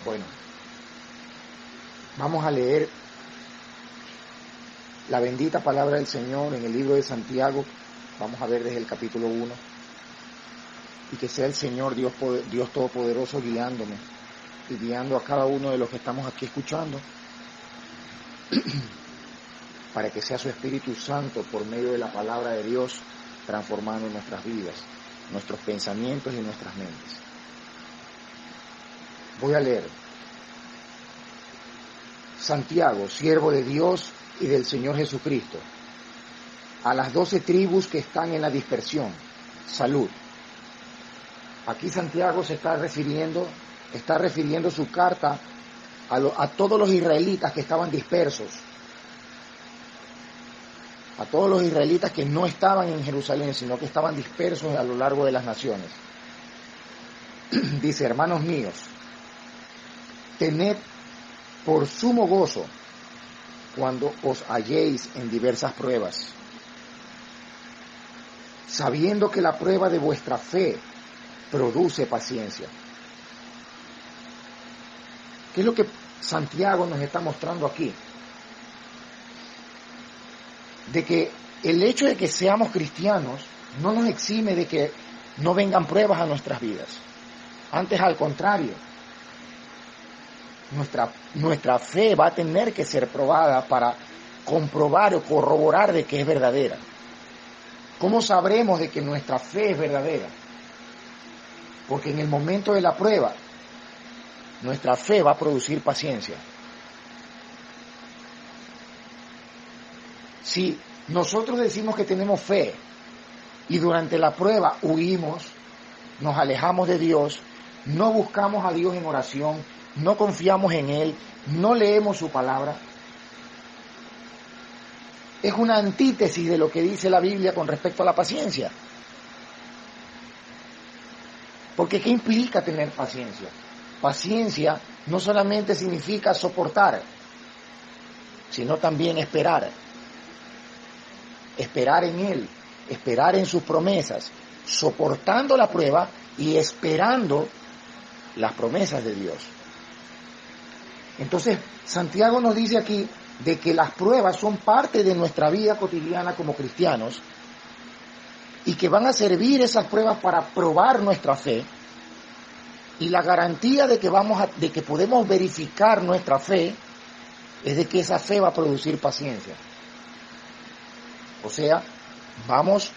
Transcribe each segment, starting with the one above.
Bueno, vamos a leer la bendita palabra del Señor en el libro de Santiago. Vamos a ver desde el capítulo 1. Y que sea el Señor Dios Todopoderoso guiándome y guiando a cada uno de los que estamos aquí escuchando, para que sea su Espíritu Santo por medio de la palabra de Dios transformando nuestras vidas, nuestros pensamientos y nuestras mentes. Voy a leer. Santiago, siervo de Dios y del Señor Jesucristo, a las 12 tribus que están en la dispersión, salud. Aquí Santiago se está refiriendo su carta a todos los israelitas que estaban dispersos, a todos los israelitas que no estaban en Jerusalén, sino que estaban dispersos a lo largo de las naciones. Dice: hermanos míos, tened por sumo gozo cuando os halléis en diversas pruebas, sabiendo que la prueba de vuestra fe produce paciencia. ¿Qué es lo que Santiago nos está mostrando aquí? De que el hecho de que seamos cristianos no nos exime de que no vengan pruebas a nuestras vidas. Antes, al contrario, nuestra fe va a tener que ser probada para comprobar o corroborar de que es verdadera. ¿Cómo sabremos de que nuestra fe es verdadera? Porque en el momento de la prueba, nuestra fe va a producir paciencia. Si nosotros decimos que tenemos fe y durante la prueba huimos, nos alejamos de Dios, no buscamos a Dios en oración, no confiamos en Él, no leemos su palabra, es una antítesis de lo que dice la Biblia con respecto a la paciencia. Porque ¿qué implica tener paciencia? Paciencia no solamente significa soportar, sino también esperar. Esperar en Él, esperar en sus promesas, soportando la prueba y esperando las promesas de Dios. Entonces, Santiago nos dice aquí de que las pruebas son parte de nuestra vida cotidiana como cristianos y que van a servir esas pruebas para probar nuestra fe, y la garantía de que podemos verificar nuestra fe es de que esa fe va a producir paciencia. O sea, vamos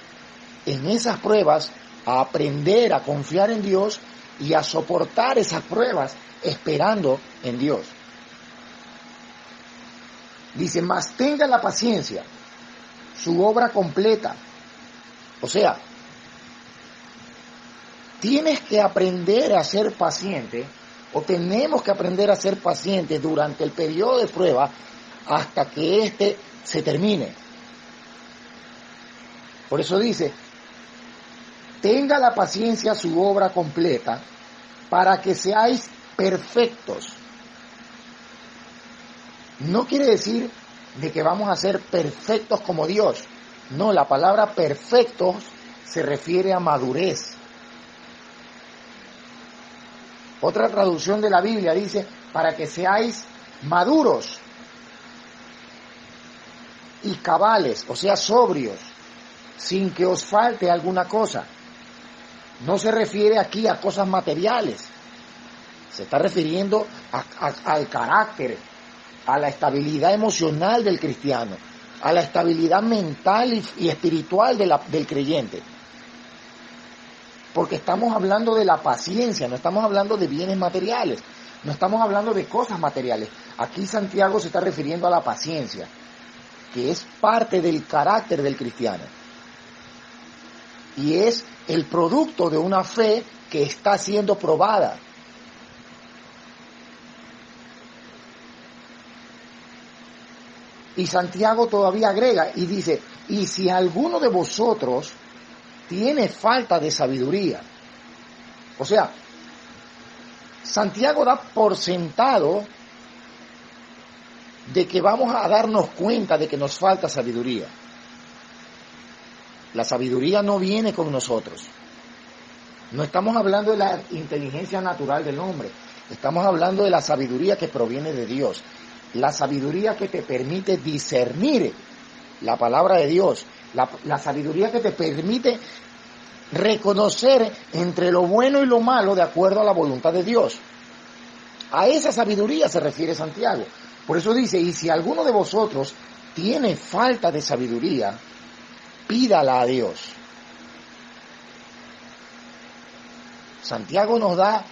en esas pruebas a aprender a confiar en Dios y a soportar esas pruebas esperando en Dios. Dice: mas tenga la paciencia su obra completa. O sea, tienes que aprender a ser paciente, o tenemos que aprender a ser pacientes durante el periodo de prueba hasta que éste se termine. Por eso dice: tenga la paciencia su obra completa para que seáis perfectos. No quiere decir de que vamos a ser perfectos como Dios. No, la palabra perfectos se refiere a madurez. Otra traducción de la Biblia dice: para que seáis maduros y cabales, o sea, sobrios, sin que os falte alguna cosa. No se refiere aquí a cosas materiales, se está refiriendo al carácter, a la estabilidad emocional del cristiano, a la estabilidad mental y espiritual del creyente. Porque estamos hablando de la paciencia, no estamos hablando de bienes materiales, no estamos hablando de cosas materiales. Aquí Santiago se está refiriendo a la paciencia, que es parte del carácter del cristiano. Y es el producto de una fe que está siendo probada. Y Santiago todavía agrega y dice: y si alguno de vosotros tiene falta de sabiduría. O sea, Santiago da por sentado de que vamos a darnos cuenta de que nos falta sabiduría. La sabiduría no viene con nosotros. No estamos hablando de la inteligencia natural del hombre. Estamos hablando de la sabiduría que proviene de Dios. La sabiduría que te permite discernir la palabra de Dios. La sabiduría que te permite reconocer entre lo bueno y lo malo de acuerdo a la voluntad de Dios. A esa sabiduría se refiere Santiago. Por eso dice, y si alguno de vosotros tiene falta de sabiduría, pídala a Dios. Santiago nos da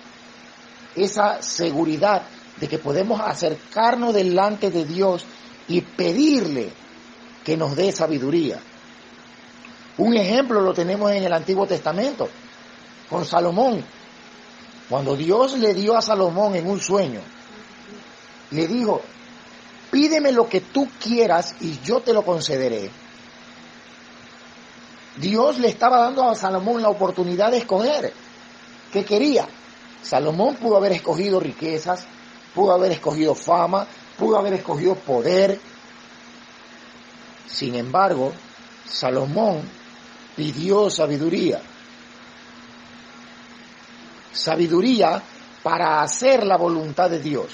esa seguridad de que podemos acercarnos delante de Dios y pedirle que nos dé sabiduría. Un ejemplo lo tenemos en el Antiguo Testamento, con Salomón. Cuando Dios le dio a Salomón en un sueño, le dijo, pídeme lo que tú quieras y yo te lo concederé. Dios le estaba dando a Salomón la oportunidad de escoger qué quería. Salomón pudo haber escogido riquezas, pudo haber escogido fama, pudo haber escogido poder. Sin embargo, Salomón pidió sabiduría. Sabiduría para hacer la voluntad de Dios.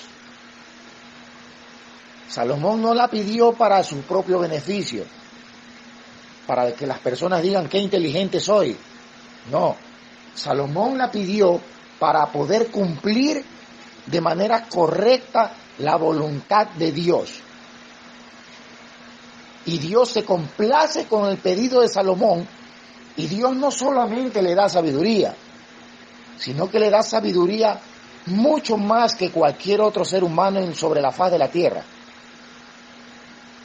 Salomón no la pidió para su propio beneficio, para que las personas digan qué inteligente soy. No, Salomón la pidió para poder cumplir de manera correcta la voluntad de Dios. Y Dios se complace con el pedido de Salomón, y Dios no solamente le da sabiduría, sino que le da sabiduría mucho más que cualquier otro ser humano sobre la faz de la tierra.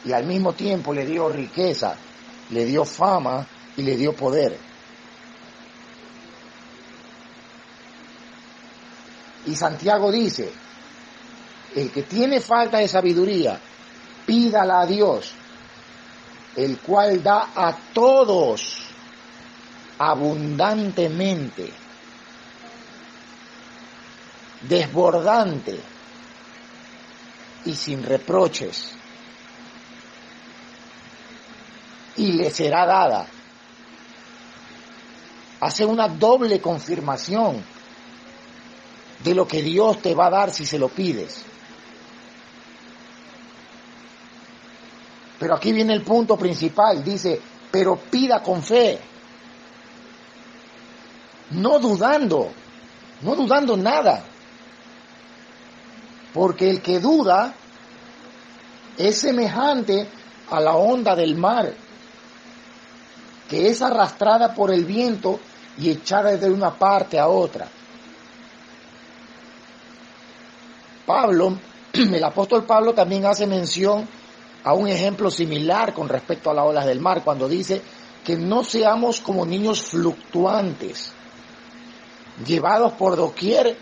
Y al mismo tiempo le dio riqueza, le dio fama y le dio poder. Y Santiago dice, el que tiene falta de sabiduría, pídala a Dios, el cual da a todos abundantemente, desbordante y sin reproches, y le será dada. Hace una doble confirmación de lo que Dios te va a dar si se lo pides. Pero aquí viene el punto principal, dice, pero pida con fe, no dudando nada, porque el que duda es semejante a la onda del mar, que es arrastrada por el viento y echada de una parte a otra. El apóstol Pablo también hace mención a un ejemplo similar con respecto a las olas del mar, cuando dice que no seamos como niños fluctuantes, llevados por doquier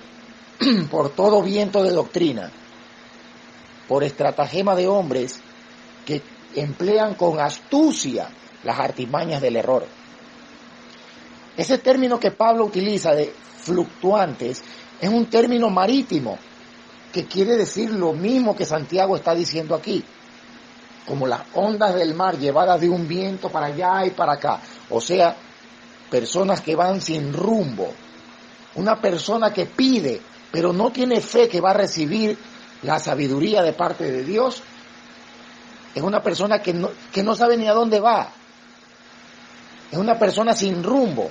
por todo viento de doctrina, por estratagema de hombres que emplean con astucia las artimañas del error. Ese término que Pablo utiliza de fluctuantes es un término marítimo que quiere decir lo mismo que Santiago está diciendo aquí, como las ondas del mar llevadas de un viento para allá y para acá, o sea, personas que van sin rumbo. Una persona que pide, pero no tiene fe que va a recibir la sabiduría de parte de Dios, es una persona que no sabe ni a dónde va, es una persona sin rumbo.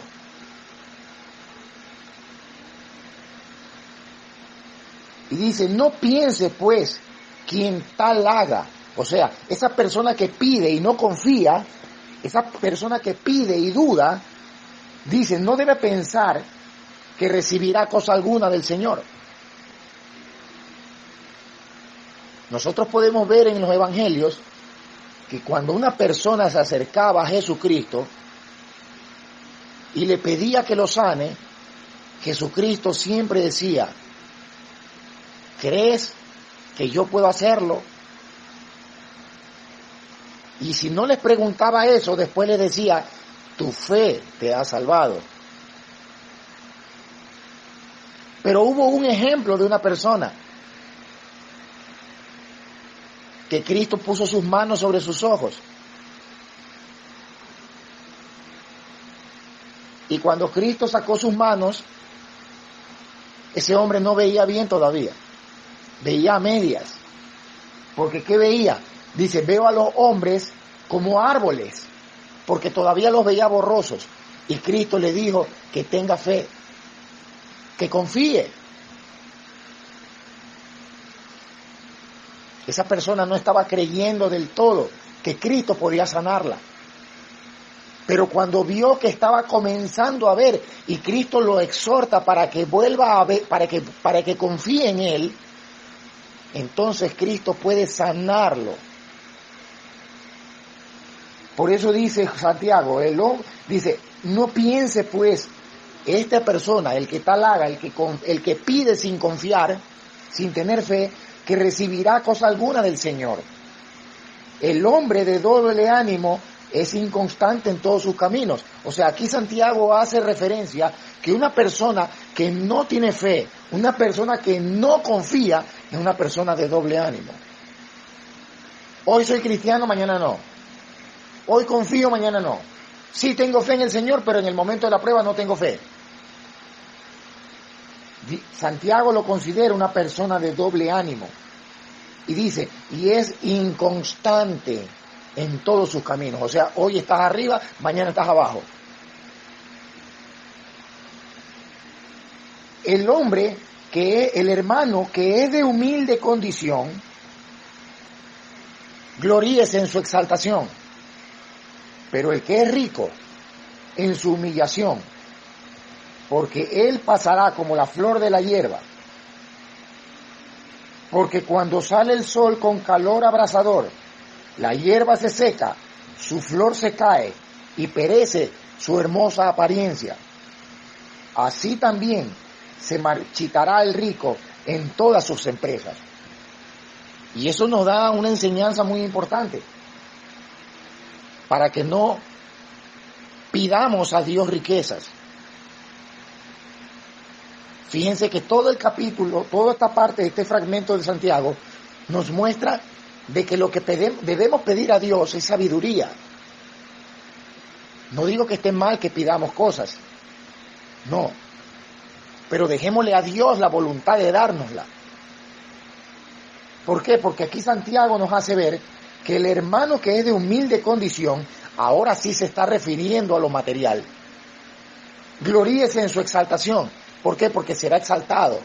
Y dice, no piense pues quien tal haga. O sea, esa persona que pide y no confía, esa persona que pide y duda, dice, no debe pensar que recibirá cosa alguna del Señor. Nosotros podemos ver en los evangelios que cuando una persona se acercaba a Jesucristo y le pedía que lo sane, Jesucristo siempre decía, ¿crees que yo puedo hacerlo? Y si no les preguntaba eso, después les decía, tu fe te ha salvado. Pero hubo un ejemplo de una persona que Cristo puso sus manos sobre sus ojos. Y cuando Cristo sacó sus manos, ese hombre no veía bien todavía, veía a medias. Porque ¿qué veía? Dice, veo a los hombres como árboles, porque todavía los veía borrosos. Y Cristo le dijo que tenga fe, que confíe. Esa persona no estaba creyendo del todo que Cristo podía sanarla. Pero cuando vio que estaba comenzando a ver y Cristo lo exhorta para que vuelva a ver, para que confíe en Él, entonces Cristo puede sanarlo. Por eso dice Santiago, dice, no piense pues esta persona, el que tal haga, el que pide sin confiar, sin tener fe, que recibirá cosa alguna del Señor. El hombre de doble ánimo es inconstante en todos sus caminos. O sea, aquí Santiago hace referencia que una persona que no tiene fe, una persona que no confía, es una persona de doble ánimo. Hoy soy cristiano, mañana no. Hoy confío, mañana no. Sí tengo fe en el Señor, pero en el momento de la prueba no tengo fe. Santiago lo considera una persona de doble ánimo. Y dice, y es inconstante en todos sus caminos. O sea, hoy estás arriba, mañana estás abajo. El hombre, el hermano que es de humilde condición, gloríese en su exaltación. Pero el que es rico, en su humillación, porque él pasará como la flor de la hierba. Porque cuando sale el sol con calor abrasador, la hierba se seca, su flor se cae y perece su hermosa apariencia. Así también se marchitará el rico en todas sus empresas. Y eso nos da una enseñanza muy importante, para que no pidamos a Dios riquezas. Fíjense que todo el capítulo, toda esta parte de este fragmento de Santiago, nos muestra de que lo que debemos pedir a Dios es sabiduría. No digo que esté mal que pidamos cosas, no, pero dejémosle a Dios la voluntad de dárnosla. ¿Por qué? Porque aquí Santiago nos hace ver que el hermano que es de humilde condición, ahora sí se está refiriendo a lo material. Gloríese en su exaltación. ¿Por qué? Porque será exaltado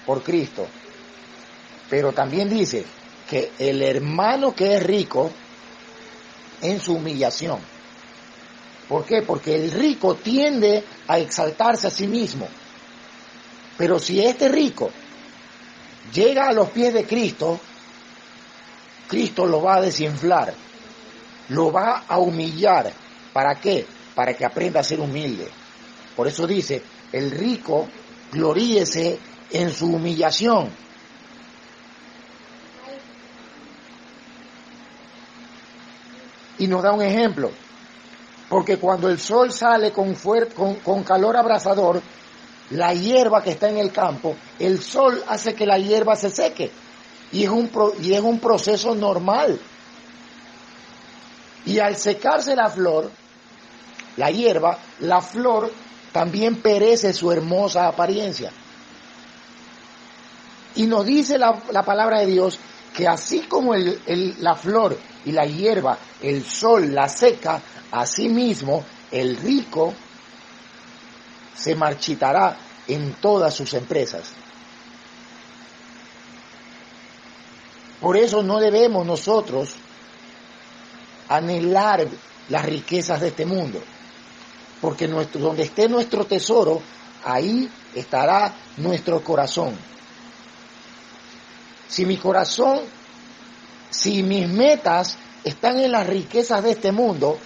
por Cristo. Pero también dice que el hermano que es rico en su humillación. ¿Por qué? Porque el rico tiende a exaltarse a sí mismo. Pero si este rico llega a los pies de Cristo, Cristo lo va a desinflar, lo va a humillar. ¿Para qué? Para que aprenda a ser humilde. Por eso dice, el rico gloríese en su humillación. Y nos da un ejemplo, porque cuando el sol sale con calor abrasador, la hierba que está en el campo, el sol hace que la hierba se seque, y es un proceso normal. Y al secarse la flor, la hierba, la flor también perece su hermosa apariencia. Y nos dice la palabra de Dios que así como la flor y la hierba, el sol la seca, así mismo el rico se marchitará en todas sus empresas. Por eso no debemos nosotros anhelar las riquezas de este mundo, porque donde esté nuestro tesoro, ahí estará nuestro corazón. Si mis metas están en las riquezas de este mundo,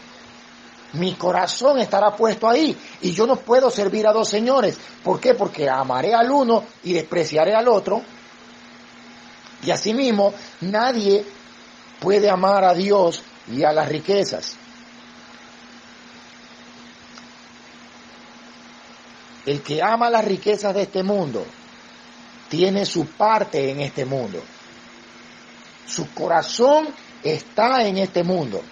mi corazón estará puesto ahí, y yo no puedo servir a dos señores. ¿Por qué? Porque amaré al uno y despreciaré al otro. Y asimismo, nadie puede amar a Dios y a las riquezas. El que ama las riquezas de este mundo tiene su parte en este mundo. Su corazón está en este mundo.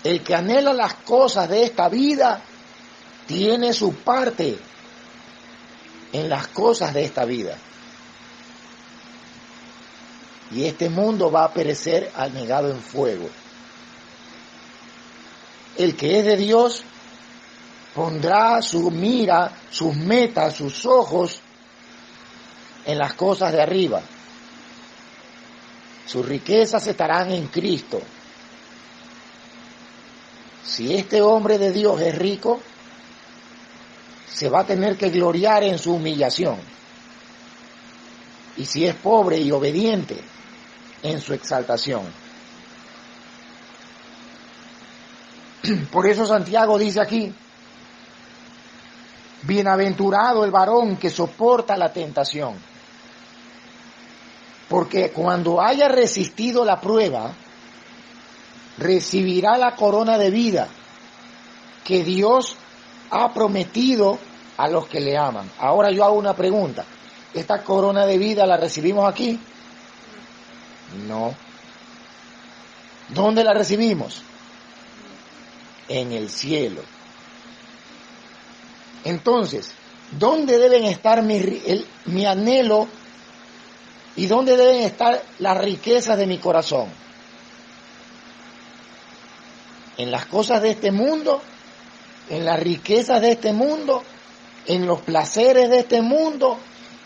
El que anhela las cosas de esta vida tiene su parte en las cosas de esta vida. Y este mundo va a perecer anegado en fuego. El que es de Dios pondrá su mira, sus metas, sus ojos en las cosas de arriba. Sus riquezas estarán en Cristo. Si este hombre de Dios es rico, se va a tener que gloriar en su humillación. Y si es pobre y obediente, en su exaltación. Por eso Santiago dice aquí, bienaventurado el varón que soporta la tentación, porque cuando haya resistido la prueba, recibirá la corona de vida que Dios ha prometido a los que le aman. Ahora yo hago una pregunta, ¿esta corona de vida la recibimos aquí? No. ¿Dónde la recibimos? En el cielo. Entonces, ¿dónde deben estar mi anhelo y dónde deben estar las riquezas de mi corazón? ¿En las cosas de este mundo? ¿En las riquezas de este mundo? ¿En los placeres de este mundo?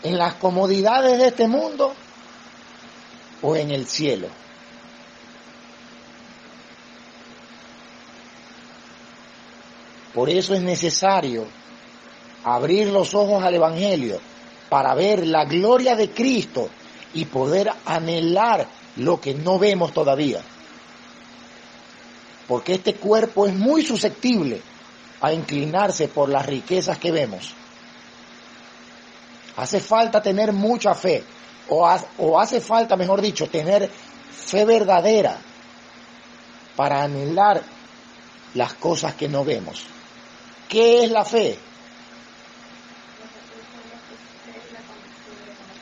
¿En las comodidades de este mundo? ¿O en el cielo? Por eso es necesario abrir los ojos al Evangelio para ver la gloria de Cristo y poder anhelar lo que no vemos todavía. Porque este cuerpo es muy susceptible a inclinarse por las riquezas que vemos. Hace falta tener mucha fe, o hace falta, mejor dicho, tener fe verdadera para anhelar las cosas que no vemos. ¿Qué es la fe?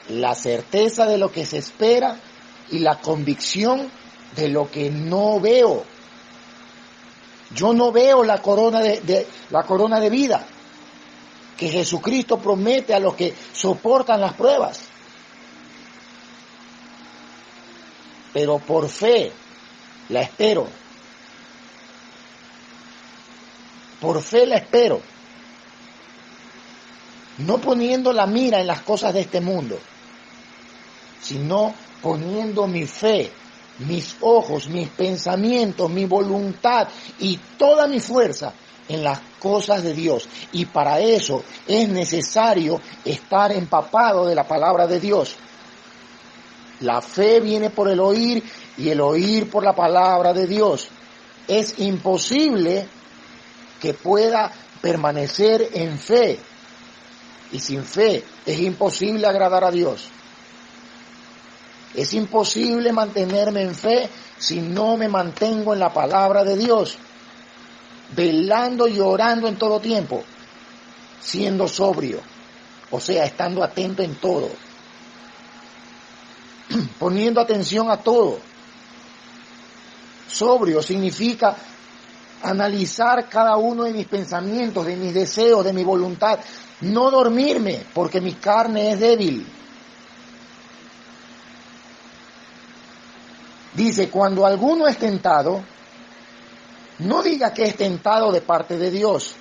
La certeza de lo que se espera y la convicción de lo que no veo. Yo no veo la corona de vida que Jesucristo promete a los que soportan las pruebas. Pero por fe la espero. Por fe la espero. No poniendo la mira en las cosas de este mundo, sino poniendo mi fe, mis ojos, mis pensamientos, mi voluntad y toda mi fuerza en las cosas de Dios. Y para eso es necesario estar empapado de la palabra de Dios. La fe viene por el oír y el oír por la palabra de Dios. Es imposible que pueda permanecer en fe. Y sin fe es imposible agradar a Dios. Es imposible mantenerme en fe si no me mantengo en la palabra de Dios, velando y orando en todo tiempo, siendo sobrio, o sea, estando atento en todo, poniendo atención a todo. Sobrio significa analizar cada uno de mis pensamientos, de mis deseos, de mi voluntad, no dormirme porque mi carne es débil. Dice, cuando alguno es tentado, no diga que es tentado de parte de Dios,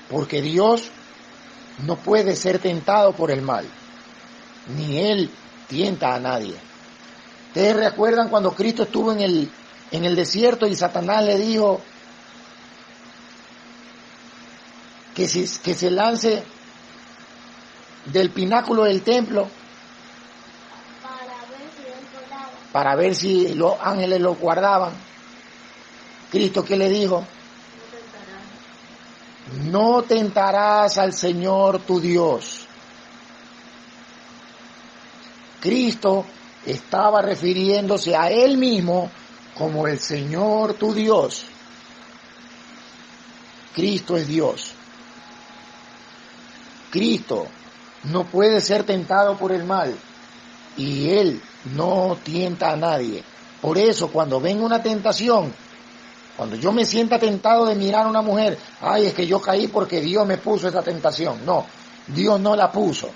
porque Dios no puede ser tentado por el mal, ni Él tienta a nadie. ¿Ustedes recuerdan cuando Cristo estuvo en el desierto y Satanás le dijo que se lance del pináculo del templo para ver si los ángeles lo guardaban? Cristo, ¿qué le dijo? No tentarás al Señor tu Dios. Cristo estaba refiriéndose a Él mismo como el Señor tu Dios. Cristo es Dios. Cristo no puede ser tentado por el mal y Él no tienta a nadie. Por eso cuando venga una tentación, Cuando yo me sienta tentado de mirar a una mujer, ay, es que yo caí porque Dios me puso esa tentación. No, Dios no la puso.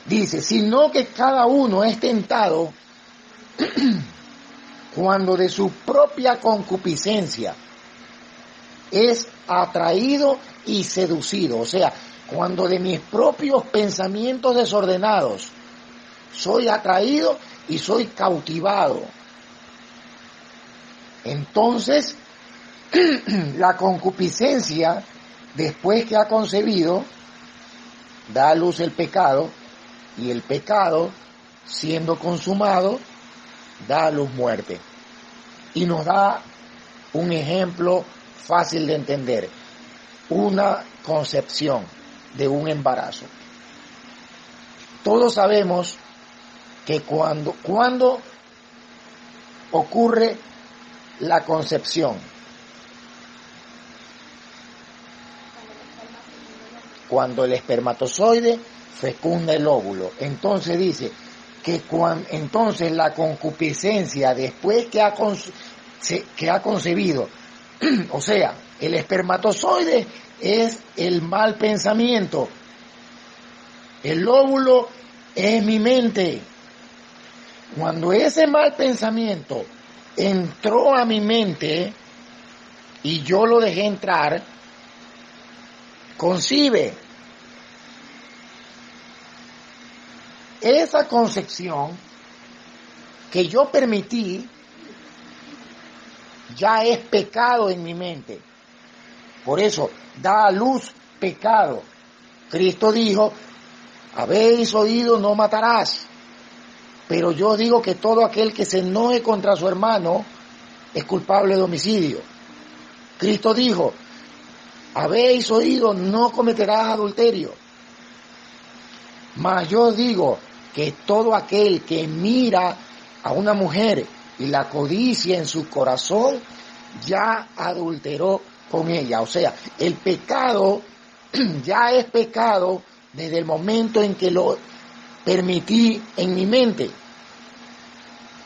Dice, sino que cada uno es tentado cuando de su propia concupiscencia es atraído y seducido. O sea, cuando de mis propios pensamientos desordenados soy atraído y soy cautivado. Entonces, la concupiscencia, después que ha concebido, da a luz el pecado, y el pecado, siendo consumado, da a luz muerte. Y nos da un ejemplo fácil de entender, una concepción de un embarazo. Todos sabemos que cuando ocurre la concepción, cuando el espermatozoide fecunda el óvulo. Entonces dice que entonces la concupiscencia después que ha concebido, o sea, el espermatozoide es el mal pensamiento, el óvulo es mi mente. Cuando ese mal pensamiento entró a mi mente y yo lo dejé entrar, concibe. Esa concepción que yo permití ya es pecado en mi mente. Por eso da a luz pecado. Cristo dijo, habéis oído, no matarás. Pero yo digo que todo aquel que se enoje contra su hermano es culpable de homicidio. Cristo dijo, habéis oído, no cometerás adulterio. Mas yo digo que todo aquel que mira a una mujer y la codicia en su corazón, ya adulteró con ella. O sea, el pecado ya es pecado desde el momento en que lo permití en mi mente.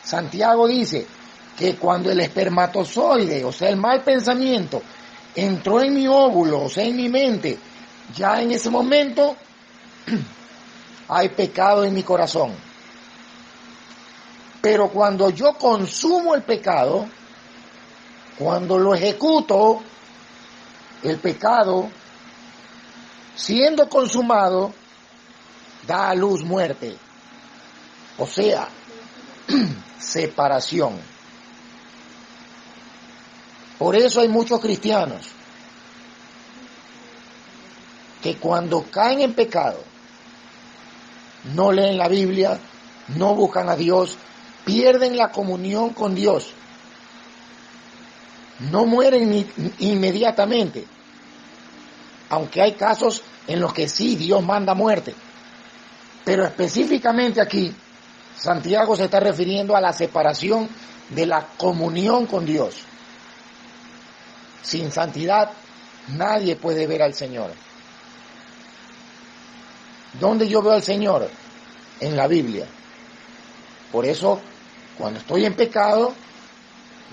Santiago dice que cuando el espermatozoide, o sea, el mal pensamiento, entró en mi óvulo, o sea, en mi mente, ya en ese momento hay pecado en mi corazón. Pero cuando yo consumo el pecado, cuando lo ejecuto, el pecado, siendo consumado, da a luz muerte. O sea, separación. Por eso hay muchos cristianos que cuando caen en pecado, no leen la Biblia, no buscan a Dios, pierden la comunión con Dios. No mueren inmediatamente, aunque hay casos en los que sí Dios manda muerte. Pero específicamente aquí, Santiago se está refiriendo a la separación de la comunión con Dios. Sin santidad, nadie puede ver al Señor. ¿Dónde yo veo al Señor? En la Biblia. Por eso, cuando estoy en pecado,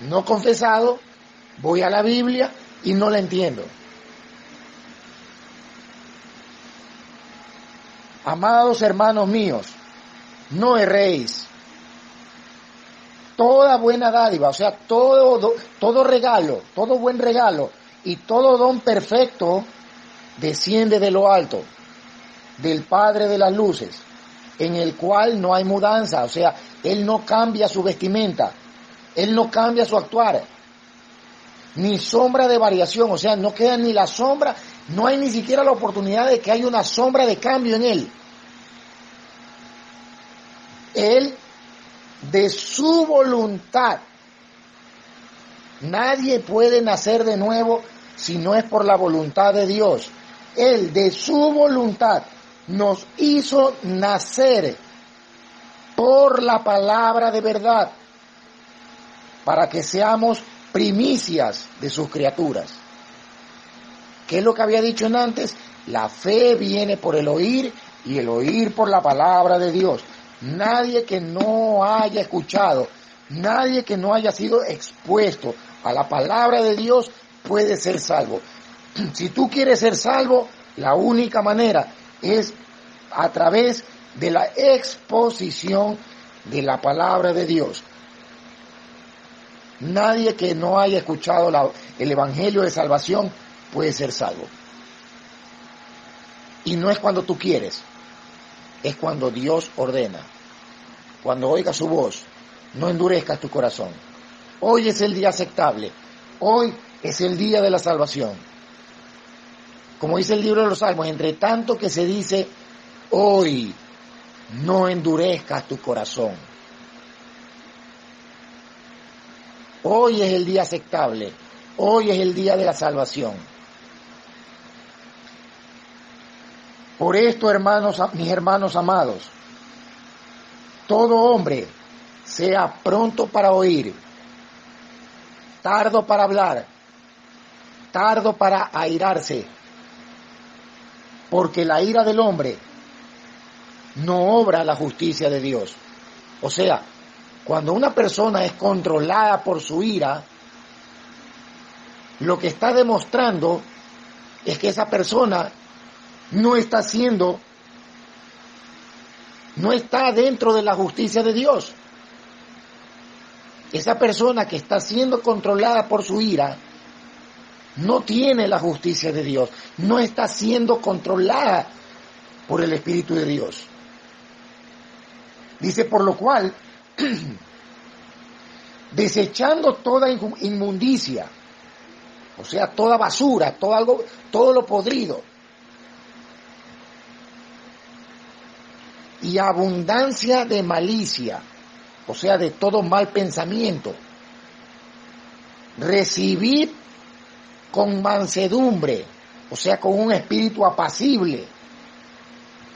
no confesado, voy a la Biblia y no la entiendo. Amados hermanos míos, no erréis. Toda buena dádiva, o sea, todo regalo, todo buen regalo y todo don perfecto desciende de lo alto, del Padre de las luces, en el cual no hay mudanza, o sea, Él no cambia su vestimenta, Él no cambia su actuar, ni sombra de variación, o sea, no queda ni la sombra, no hay ni siquiera la oportunidad de que haya una sombra de cambio en Él. Él, de su voluntad, nadie puede nacer de nuevo si no es por la voluntad de Dios. Él, de su voluntad, nos hizo nacer por la palabra de verdad, para que seamos primicias de sus criaturas. ¿Qué es lo que había dicho antes? La fe viene por el oír y el oír por la palabra de Dios. Nadie que no haya escuchado Nadie que no haya sido expuesto a la palabra de Dios puede ser salvo. Si tú quieres ser salvo, la única manera es a través de la exposición de la palabra de Dios. Nadie que no haya escuchado el evangelio de salvación puede ser salvo. Y no es cuando tú quieres, es cuando Dios ordena. Cuando oigas su voz, no endurezcas tu corazón. Hoy es el día aceptable. Hoy es el día de la salvación. Como dice el libro de los Salmos, entre tanto que se dice, hoy no endurezcas tu corazón. Hoy es el día aceptable. Hoy es el día de la salvación. Por esto, hermanos, mis hermanos amados, todo hombre sea pronto para oír, tardo para hablar, tardo para airarse, porque la ira del hombre no obra la justicia de Dios. O sea, cuando una persona es controlada por su ira, lo que está demostrando es que esa persona no está dentro de la justicia de Dios. Esa persona que está siendo controlada por su ira no tiene la justicia de Dios, no está siendo controlada por el Espíritu de Dios. Dice, por lo cual, desechando toda inmundicia, o sea, toda basura, todo lo podrido, y abundancia de malicia, o sea, de todo mal pensamiento, recibid con mansedumbre, o sea, con un espíritu apacible,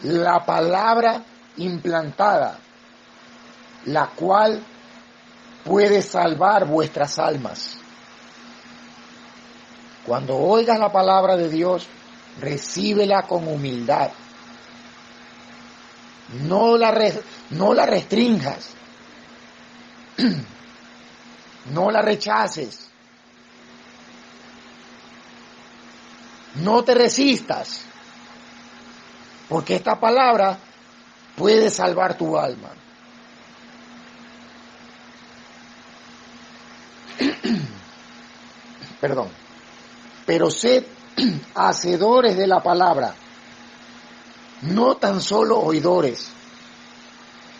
la palabra implantada, la cual puede salvar vuestras almas. Cuando oigas la palabra de Dios, recíbela con humildad. No la restringas, no la rechaces, no te resistas, porque esta palabra puede salvar tu alma. Perdón. Pero sed hacedores de la palabra, no tan solo oidores,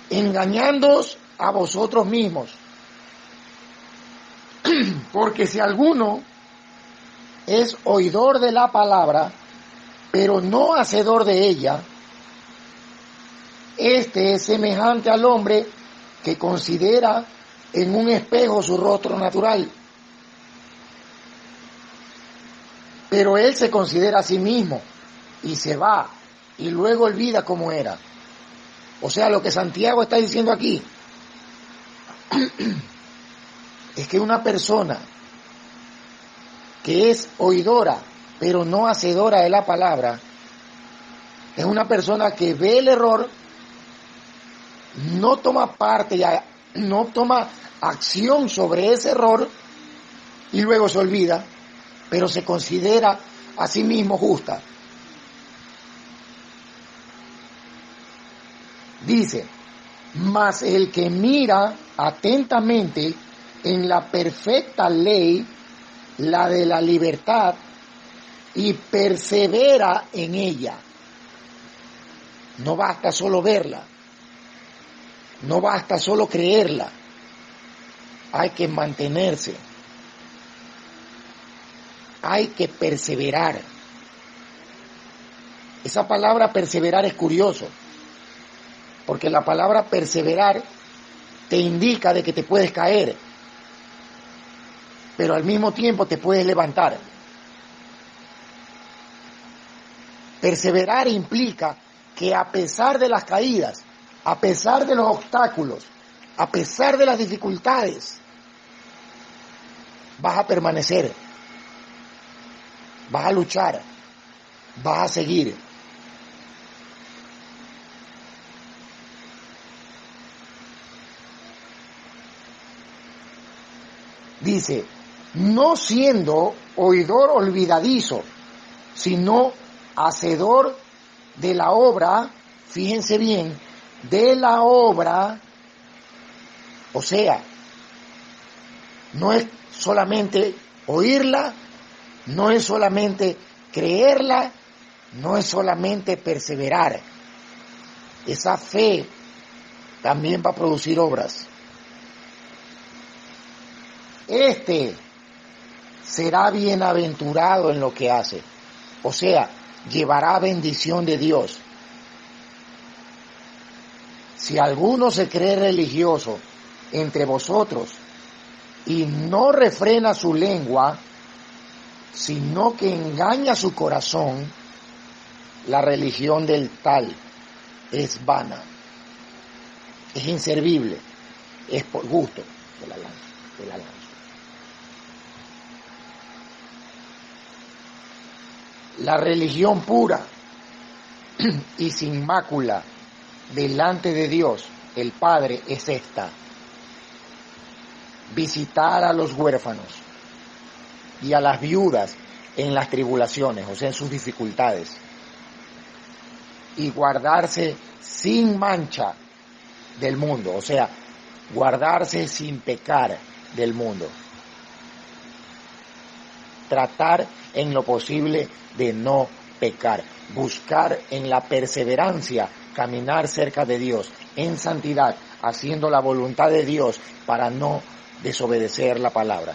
engañándoos a vosotros mismos. Porque si alguno es oidor de la palabra, pero no hacedor de ella, este es semejante al hombre que considera en un espejo su rostro natural. Pero él se considera a sí mismo y se va y luego olvida cómo era. O sea, lo que Santiago está diciendo aquí es que una persona que es oidora pero no hacedora de la palabra es una persona que ve el error, no toma parte, no toma acción sobre ese error y luego se olvida, pero se considera a sí mismo justa. Dice, mas el que mira atentamente en la perfecta ley, la de la libertad, y persevera en ella. No basta solo verla, no basta solo creerla, hay que mantenerse. Hay que perseverar. Esa palabra perseverar es curioso, porque la palabra perseverar te indica de que te puedes caer, pero al mismo tiempo te puedes levantar. Perseverar implica que a pesar de las caídas, a pesar de los obstáculos, a pesar de las dificultades, vas a permanecer. Vas a luchar, vas a seguir. Dice, no siendo oidor olvidadizo, sino hacedor de la obra, fíjense bien, de la obra, o sea, no es solamente oírla, no es solamente creerla, no es solamente perseverar. Esa fe también va a producir obras. Este será bienaventurado en lo que hace, o sea, llevará bendición de Dios. Si alguno se cree religioso entre vosotros y no refrena su lengua, sino que engaña su corazón, la religión del tal es vana, es inservible, es por gusto de la lanza. La religión pura y sin mácula delante de Dios, el Padre, es esta: visitar a los huérfanos y a las viudas en las tribulaciones, o sea, en sus dificultades, y guardarse sin mancha del mundo, o sea, guardarse sin pecar del mundo. Tratar en lo posible de no pecar, buscar en la perseverancia, caminar cerca de Dios, en santidad, haciendo la voluntad de Dios para no desobedecer la palabra.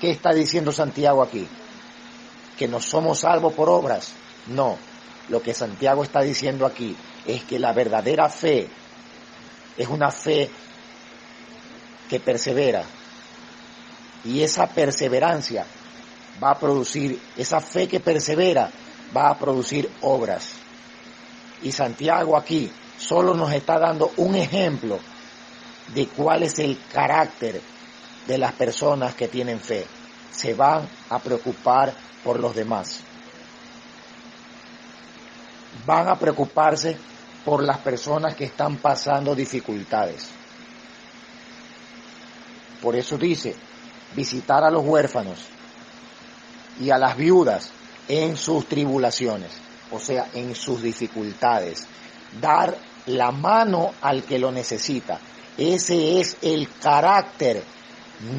¿Qué está diciendo Santiago aquí? ¿Que no somos salvos por obras? No, lo que Santiago está diciendo aquí es que la verdadera fe es una fe que persevera, y esa perseverancia va a producir, esa fe que persevera va a producir obras. Y Santiago aquí solo nos está dando un ejemplo de cuál es el carácter de las personas que tienen fe. Se van a preocupar por los demás. Van a preocuparse por las personas que están pasando dificultades. Por eso dice, visitar a los huérfanos y a las viudas en sus tribulaciones, o sea, en sus dificultades. Dar la mano al que lo necesita. Ese es el carácter,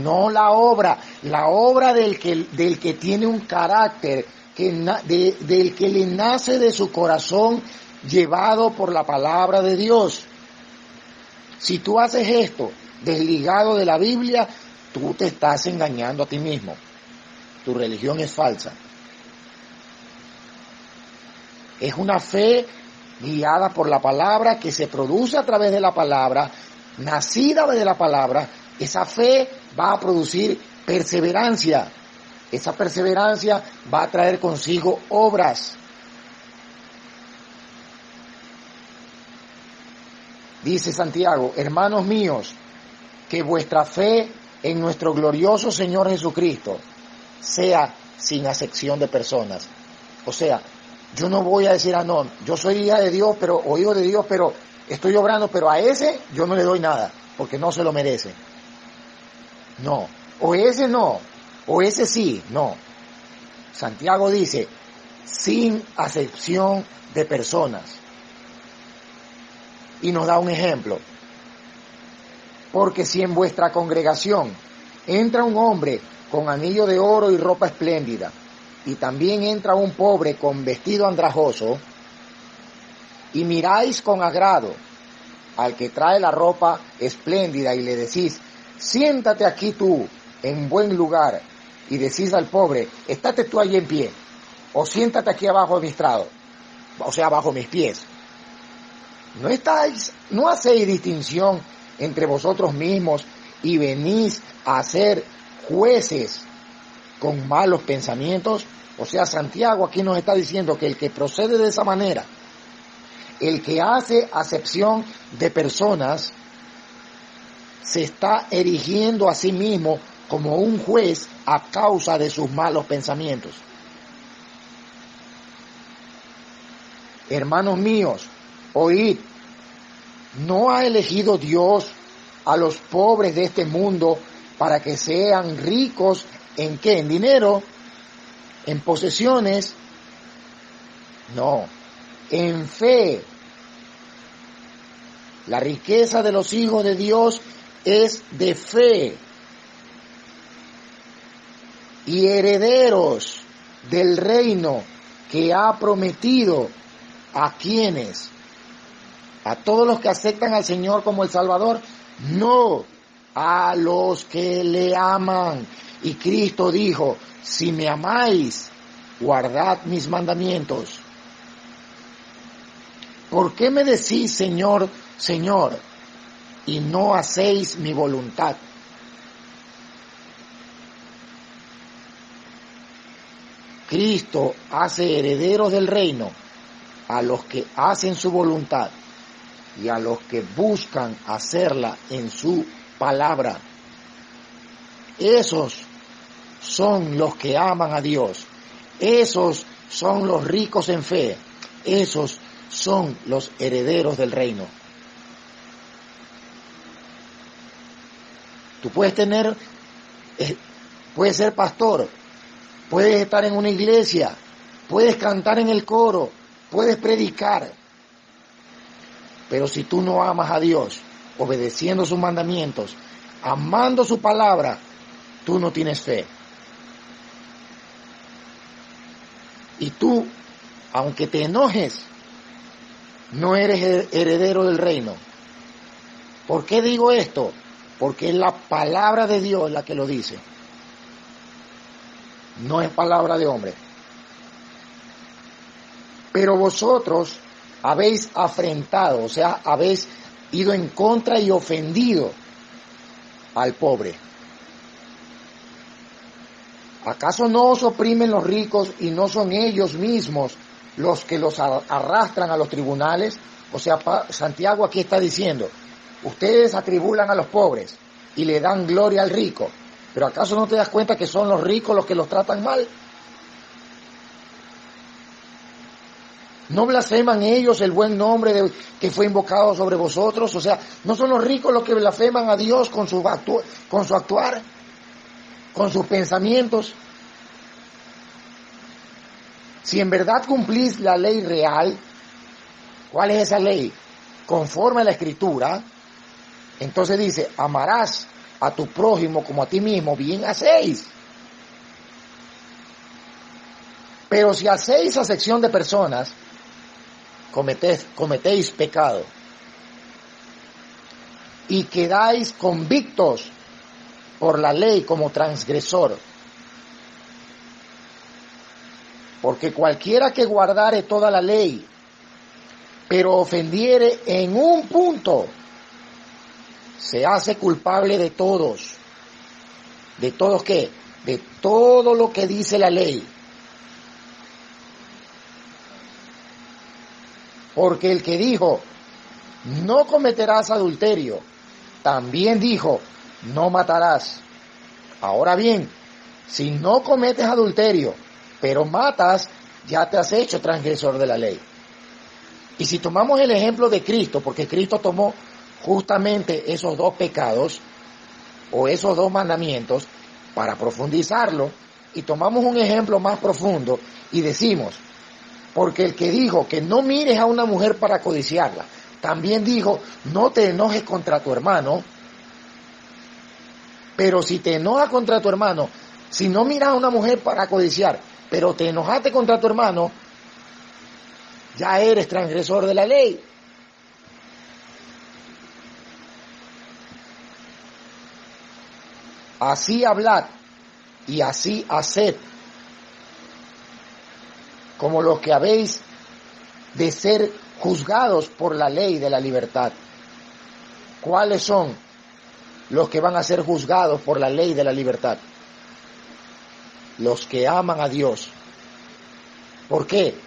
no la obra. La obra del que tiene un carácter, del que le nace de su corazón, llevado por la palabra de Dios. Si tú haces esto desligado de la Biblia, tú te estás engañando a ti mismo. Tu religión es falsa. Es una fe guiada por la palabra, que se produce a través de la palabra, nacida de la palabra. Esa fe va a producir perseverancia. Esa perseverancia va a traer consigo obras. Dice Santiago, hermanos míos, que vuestra fe en nuestro glorioso Señor Jesucristo sea sin acepción de personas. O sea, yo no voy a decir, no, yo soy hija de Dios, pero, o hijo de Dios, pero estoy obrando, pero a ese yo no le doy nada, porque no se lo merece. No, o ese no, o ese sí, no. Santiago dice, sin acepción de personas. Y nos da un ejemplo. Porque si en vuestra congregación entra un hombre con anillo de oro y ropa espléndida, y también entra un pobre con vestido andrajoso, y miráis con agrado al que trae la ropa espléndida y le decís, siéntate aquí tú en buen lugar, y decís al pobre, estate tú allí en pie, o siéntate aquí abajo de mi estrado, o sea, bajo mis pies. No hacéis distinción entre vosotros mismos y venís a ser jueces con malos pensamientos. O sea, Santiago aquí nos está diciendo que el que procede de esa manera, el que hace acepción de personas, se está erigiendo a sí mismo como un juez a causa de sus malos pensamientos. Hermanos míos, Oíd, ¿no ha elegido Dios a los pobres de este mundo para que sean ricos en qué? ¿En dinero? ¿En posesiones? No, en fe. La riqueza de los hijos de Dios es de fe y herederos del reino que ha prometido. ¿A quiénes? ¿A todos los que aceptan al Señor como el Salvador? No, a los que le aman. Y Cristo dijo, si me amáis, guardad mis mandamientos. ¿Por qué me decís, Señor, Señor, y no hacéis mi voluntad? Cristo hace herederos del reino a los que hacen su voluntad y a los que buscan hacerla en su palabra. Esos son los que aman a Dios. Esos son los ricos en fe. Esos son los herederos del reino. Tú puedes ser pastor, puedes estar en una iglesia, puedes cantar en el coro, puedes predicar, pero si tú no amas a Dios, obedeciendo sus mandamientos, amando su palabra, tú no tienes fe. Y tú, aunque te enojes, no eres heredero del reino. ¿Por qué digo esto? Porque es la palabra de Dios la que lo dice. No es palabra de hombre. Pero vosotros habéis afrentado, o sea, habéis ido en contra y ofendido al pobre. ¿Acaso no os oprimen los ricos y no son ellos mismos los que los arrastran a los tribunales? O sea, Santiago aquí está diciendo, ustedes atribulan a los pobres y le dan gloria al rico, pero ¿acaso no te das cuenta que son los ricos los que los tratan mal? ¿No blasfeman ellos el buen nombre que fue invocado sobre vosotros? O sea, ¿no son los ricos los que blasfeman a Dios con su actuar, con sus pensamientos? Si en verdad cumplís la ley real, ¿cuál es esa ley? Conforme a la Escritura, entonces dice, amarás a tu prójimo como a ti mismo, bien hacéis. Pero si hacéis acepción de personas, cometéis pecado y quedáis convictos por la ley como transgresor. Porque cualquiera que guardare toda la ley, pero ofendiere en un punto, se hace culpable de todos. ¿De todos qué? De todo lo que dice la ley. Porque el que dijo, no cometerás adulterio, también dijo, no matarás. Ahora bien, si no cometes adulterio, pero matas, ya te has hecho transgresor de la ley. Y si tomamos el ejemplo de Cristo, porque Cristo tomó justamente esos dos pecados, o esos dos mandamientos, para profundizarlo, y tomamos un ejemplo más profundo, y decimos, porque el que dijo que no mires a una mujer para codiciarla, también dijo, no te enojes contra tu hermano. Pero si te enojas contra tu hermano, si no miras a una mujer para codiciar, pero te enojaste contra tu hermano, ya eres transgresor de la ley. Así hablad y así haced, como los que habéis de ser juzgados por la ley de la libertad. ¿Cuáles son los que van a ser juzgados por la ley de la libertad? Los que aman a Dios. ¿Por qué?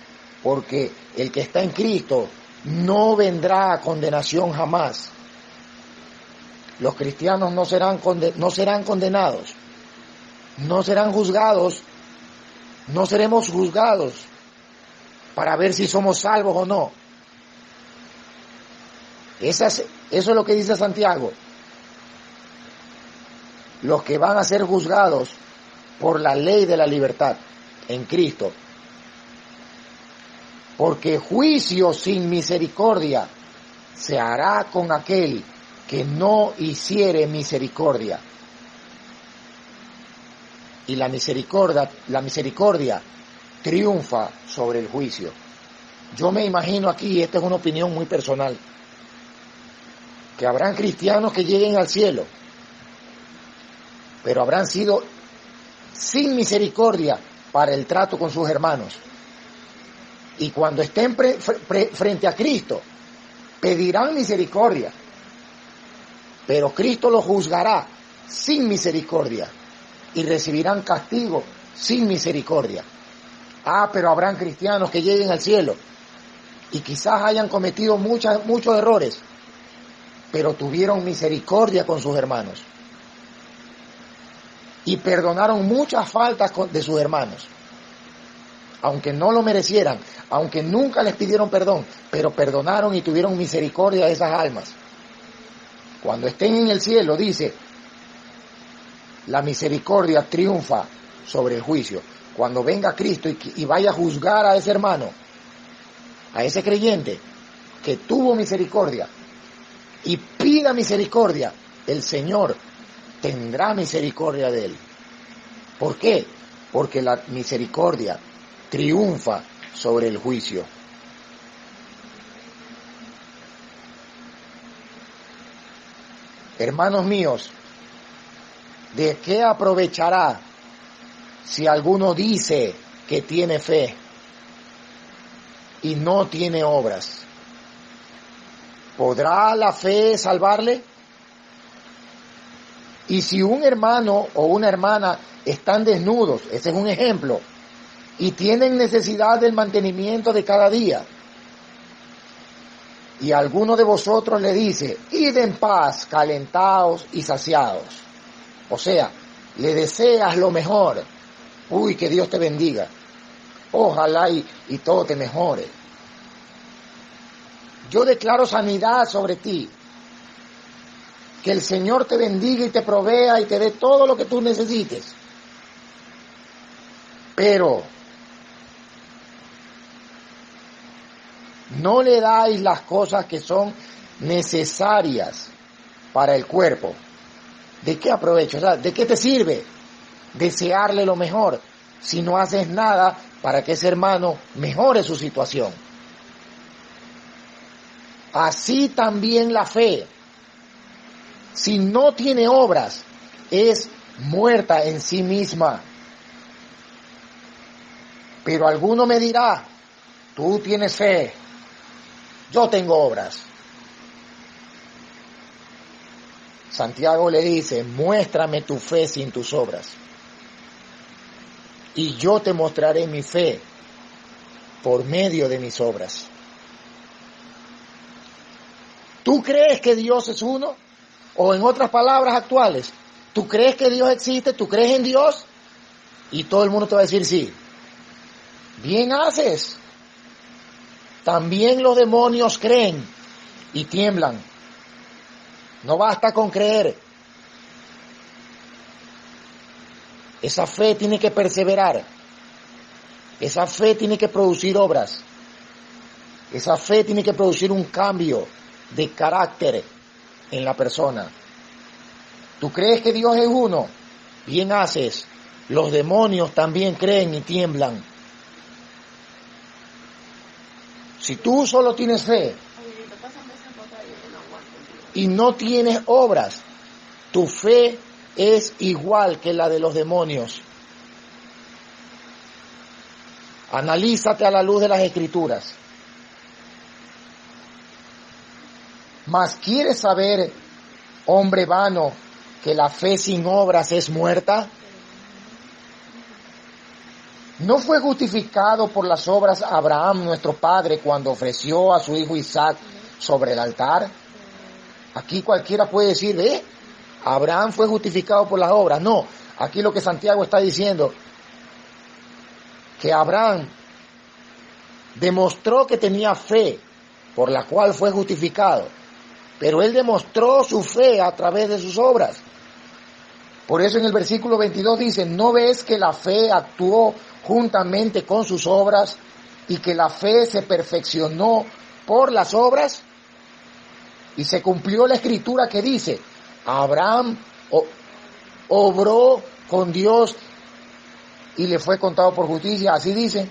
Porque el que está en Cristo no vendrá a condenación jamás. Los cristianos no serán condenados, no serán juzgados, no seremos juzgados para ver si somos salvos o no. Eso es lo que dice Santiago. Los que van a ser juzgados por la ley de la libertad en Cristo. Porque juicio sin misericordia se hará con aquel que no hiciere misericordia. Y la misericordia triunfa sobre el juicio. Yo me imagino aquí, esta es una opinión muy personal, que habrán cristianos que lleguen al cielo, pero habrán sido sin misericordia para el trato con sus hermanos. Y cuando estén frente a Cristo, pedirán misericordia, pero Cristo los juzgará sin misericordia y recibirán castigo sin misericordia. Pero habrán cristianos que lleguen al cielo y quizás hayan cometido muchos errores, pero tuvieron misericordia con sus hermanos y perdonaron muchas faltas de sus hermanos, aunque no lo merecieran, aunque nunca les pidieron perdón, pero perdonaron y tuvieron misericordia de esas almas. Cuando estén en el cielo, dice, la misericordia triunfa sobre el juicio. Cuando venga Cristo y vaya a juzgar a ese hermano, a ese creyente que tuvo misericordia y pida misericordia, el Señor tendrá misericordia de él. ¿Por qué? Porque la misericordia triunfa sobre el juicio. Hermanos míos, ¿de qué aprovechará si alguno dice que tiene fe y no tiene obras? ¿Podrá la fe salvarle? Y si un hermano o una hermana están desnudos, ese es un ejemplo, y tienen necesidad del mantenimiento de cada día, y alguno de vosotros le dice, id en paz, calentaos y saciados, o sea, le deseas lo mejor, uy, que Dios te bendiga, ojalá y todo te mejore, yo declaro sanidad sobre ti, que el Señor te bendiga y te provea y te dé todo lo que tú necesites, pero no le dais las cosas que son necesarias para el cuerpo. ¿De qué aprovecho? O sea, ¿de qué te sirve desearle lo mejor si no haces nada para que ese hermano mejore su situación? Así también la fe, si no tiene obras, es muerta en sí misma. Pero alguno me dirá, tú tienes fe, yo tengo obras. Santiago le dice, muéstrame tu fe sin tus obras, y yo te mostraré mi fe por medio de mis obras. ¿Tú crees que Dios es uno? O en otras palabras actuales, ¿tú crees que Dios existe? ¿Tú crees en Dios? Y todo el mundo te va a decir sí. Bien haces. También los demonios creen y tiemblan. No basta con creer. Esa fe tiene que perseverar. Esa fe tiene que producir obras. Esa fe tiene que producir un cambio de carácter en la persona. ¿Tú crees que Dios es uno? Bien haces. Los demonios también creen y tiemblan. Si tú solo tienes fe y no tienes obras, tu fe es igual que la de los demonios. Analízate a la luz de las Escrituras. Mas ¿quieres saber, hombre vano, que la fe sin obras es muerta? ¿No fue justificado por las obras Abraham, nuestro padre, cuando ofreció a su hijo Isaac sobre el altar? Aquí cualquiera puede decir, Abraham fue justificado por las obras. No, aquí lo que Santiago está diciendo, que Abraham demostró que tenía fe, por la cual fue justificado, pero él demostró su fe a través de sus obras. Por eso en el versículo 22 dice, ¿no ves que la fe actuó juntamente con sus obras y que la fe se perfeccionó por las obras? Y se cumplió la escritura que dice, Abraham obró con Dios y le fue contado por justicia. ¿Así dice?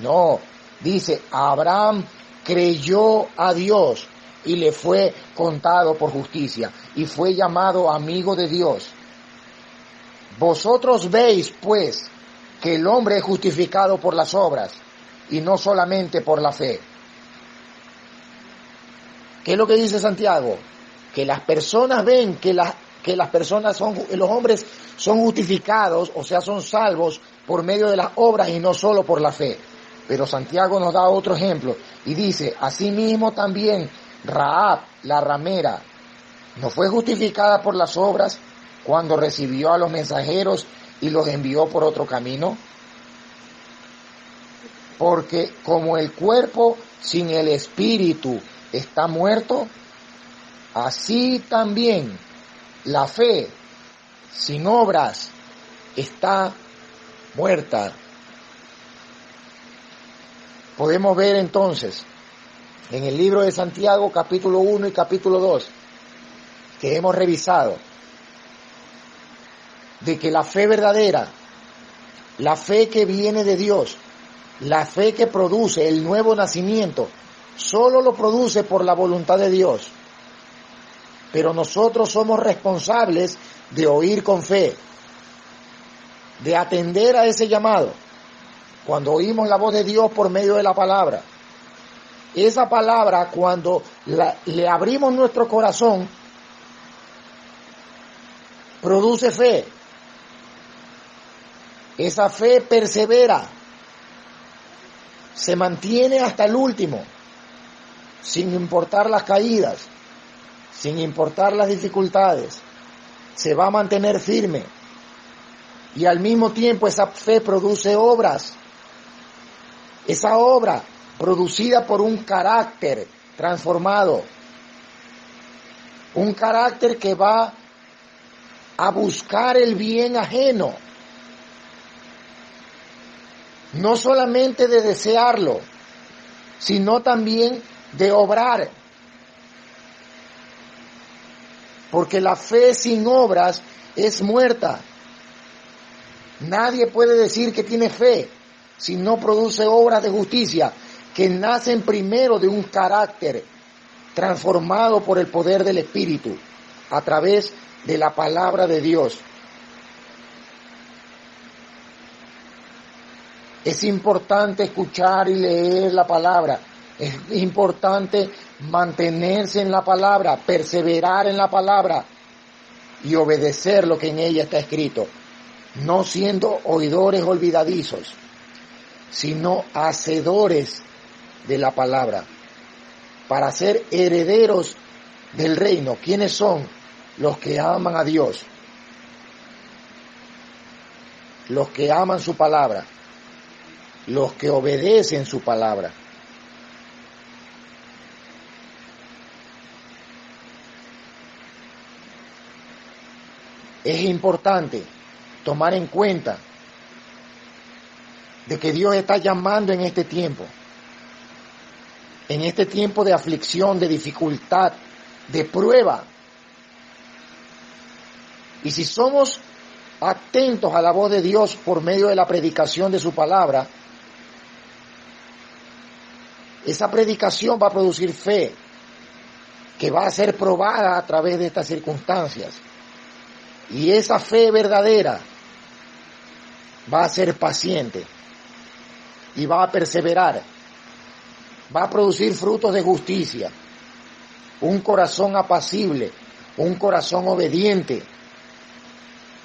No, dice, Abraham creyó a Dios y le fue contado por justicia y fue llamado amigo de Dios. Vosotros veis, pues, que el hombre es justificado por las obras y no solamente por la fe. ¿Qué es lo que dice Santiago? Que las personas ven que las personas los hombres son justificados, o sea, son salvos por medio de las obras y no solo por la fe. Pero Santiago nos da otro ejemplo y dice, asimismo también Rahab, la ramera, no fue justificada por las obras cuando recibió a los mensajeros y los envió por otro camino. Porque como el cuerpo sin el espíritu está muerto, así también la fe sin obras está muerta. Podemos ver entonces en el libro de Santiago capítulo 1 y capítulo 2 que hemos revisado de que la fe verdadera, la fe que viene de Dios, la fe que produce el nuevo nacimiento, solo lo produce por la voluntad de Dios. Pero nosotros somos responsables de oír con fe, de atender a ese llamado. Cuando oímos la voz de Dios por medio de la palabra, esa palabra cuando le abrimos nuestro corazón, produce fe. Esa fe persevera, se mantiene hasta el último, sin importar las caídas, sin importar las dificultades, se va a mantener firme. Y al mismo tiempo esa fe produce obras. Esa obra producida por un carácter transformado, un carácter que va a buscar el bien ajeno, no solamente de desearlo, sino también de obrar. Porque la fe sin obras es muerta. Nadie puede decir que tiene fe si no produce obras de justicia que nacen primero de un carácter transformado por el poder del Espíritu a través de la palabra de Dios. Es importante escuchar y leer la palabra. Es importante mantenerse en la palabra, perseverar en la palabra y obedecer lo que en ella está escrito. No siendo oidores olvidadizos, sino hacedores de la palabra, para ser herederos del reino. ¿Quiénes son? Los que aman a Dios, los que aman su palabra, los que obedecen su palabra. Es importante tomar en cuenta de que Dios está llamando en este tiempo de aflicción, de dificultad, de prueba. Y si somos atentos a la voz de Dios por medio de la predicación de su palabra, esa predicación va a producir fe, que va a ser probada a través de estas circunstancias. Y esa fe verdadera va a ser paciente y va a perseverar, va a producir frutos de justicia, un corazón apacible, un corazón obediente,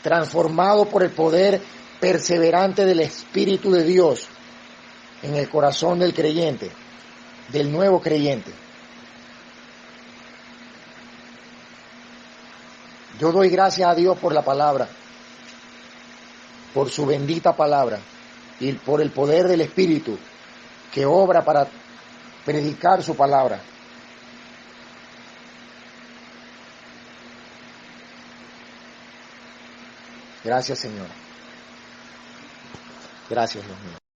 transformado por el poder perseverante del Espíritu de Dios en el corazón del creyente, del nuevo creyente. Yo doy gracias a Dios por la palabra, por su bendita palabra y por el poder del Espíritu que obra para predicar su palabra. Gracias, Señor. Gracias, Dios mío.